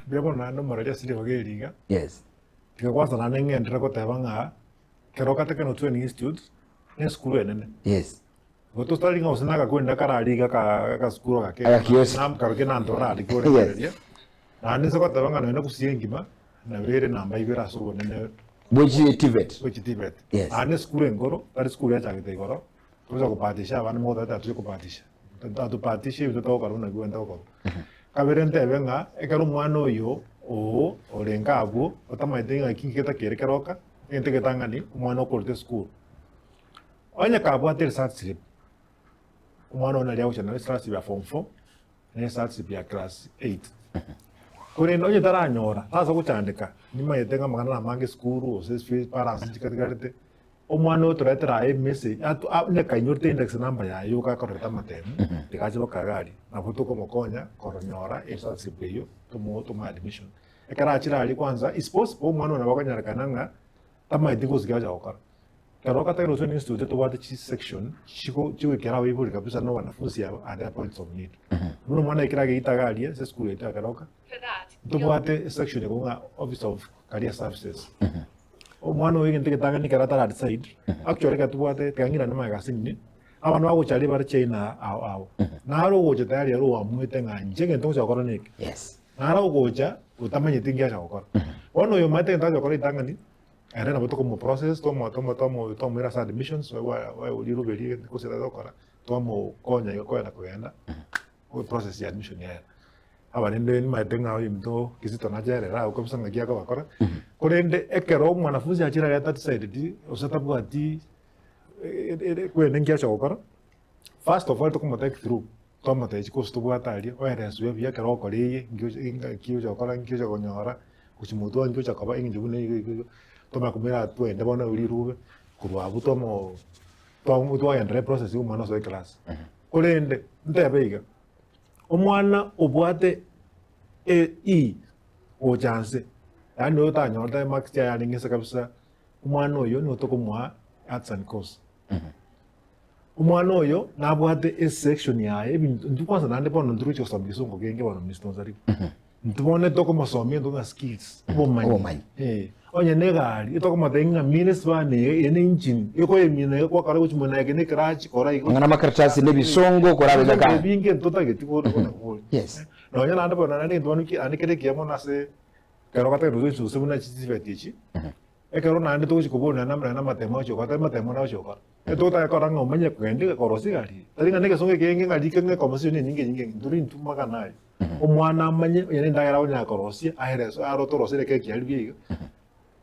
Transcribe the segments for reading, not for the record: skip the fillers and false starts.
bebo na no maraja sile bageliga Yes. tika kwanza na nenge ndra ko tabanga keroka tekeno training institute ne school enene Yes. goto starting house na ka kwenda karaliga ka school ka ke Kiosk. nam ka ke na ndora ali ko Yes. na ni soko tabanga no kusiengima na vere namba ibera so nene Boji TVET. which tibet Yes. ane school engoro tari school ya chakite igoro tuza kupatisha abana moda tatu kupatisha tatu patisha bito to karuna gwenda ko kaberente ebenga ekero mwana oyo o orenga abu otamaitenga kingeta kere keroka ente ketangani mwana okorte school onya kabwate research slip mwana ona lya uchana research slip ya form 4 ne research slip ya class 8 kore no yetara nyora sasa kuchandika nima yetenga magana na mange school ose fees parents chikatikate omwana otoretera a message atu ne kanyorte index number ya yo ka koreta matemu tikaje bakagari na butuko mokonya koronyora research slip yo tuma admission ekara achira ali kwanza is possible mwana na bakanyara kananga tama idiko sigaja okara karoka tayari training institute to wata chi section chiko kera wewe kabisa no wanafunzi ya at points of need muno mwana ikira gitagaria se school ita karoka to wata section ya kunga office of career services o mwana wewe ngente ketanga ni karata at side actually ka to wata kangira na magazine ni abantu bako chali bar china awo naro goje tayari ro wa mwete nganje ngento cha korone Yes. naro goja utamanye tingia cha okora ono yo mate ngata okora itangani era na boto como process tomo era sa admissions wa uliru beli ko se da okora tomo konya yo ko na kwenda o process ya admission ya aba nende ni maitenga imto kisito na jere ra ko msanga kia ko akora ko nende ekero mwanafunzi achira ya that side di osatabu ati kwenda ngia cha okora first of all to come take through tomo te ko sto bwa tali o era suya bia kero ko ri ngio cha okora ngio cha konyora kuchimuto ngio cha kaba ingi jubune toma kumera twende bona ulirube kurwa butomo twa yandre process umwana so class kolende ndebeiga omwana obwate o chance yani otanyota max ya lingisa kabisa umwana oyo ni otokomwa arts and course umwana oyo nabwate section yae ndikwanza nande bona ndrucho sabiso ngenge bona mistonzari ntubone toko masomi ndo skills Omanyi. Onye negari itoko matenga minus bane ene engine iko emine kwa kare kuchimona yake ne crash kora iko Ngana makaratasi ne bisongo korabe zaka. binge tota geti ko ko Yes. no nya nande bona nande ndo nuki anikere kiamo na se karo kata ndo so se buna chiti vetichi e karo nande to chikobona na matemo cho kata matemo na cho kara e tota ya kora ngomanye kwende korosi gari tari ngane ke songe kenge ngadi kenge komisioni ninge nduri ntuma kana omwana amanye yene ndagara onya korosi ahereso arotorosire ke kialbi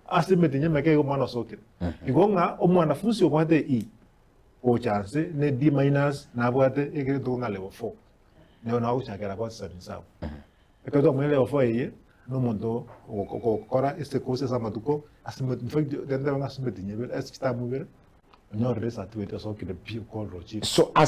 asimetinye meke omwana sokire igonga omwana fusi obwate o chance ne D- na bwate egere to nga level 4 ne ona uchakera kwa sasa sawa ekato mwe level 4 ye no mundo kora este course sa matuko asimetinye dende nga asimetinye bel es kitabu bel nyorre sa tuete sokire pi ko rochi So